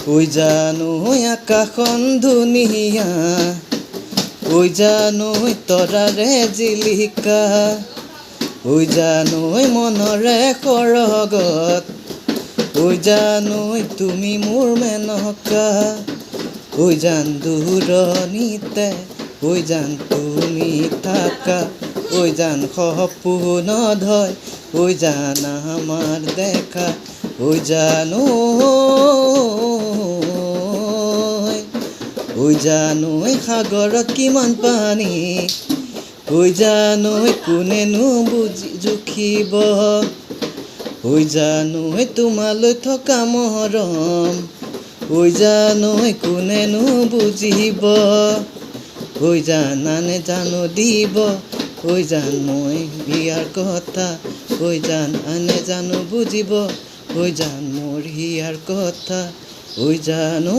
ওই জানো আকাশখন ধুনীয়া, ওই জানো তৰাৰে জিলিকা, ওই জানো মনৰে সৰগত, ওই জানো তুমি মোৰ মেনকা, ওই জান দূৰণিতে, ওই জান তুমি থাকা, ওই জান সপোন ধয়, ওই জান আমার দেখা, ওই জানো, ওই জানো সাগৰত কিমান পানী, ওই জানো কোনেনো জুখিব, ওই জানো তোমালৈ থকা মৰম, ওই জানো কোনেনো বুজিব, ওই জান আনে জানো দিব, ওই জান মই হিয়াৰ কথা, ওই জান আনে জানো বুজিব, ওই জান মোৰ হিয়াৰ কথা, ওই জানো।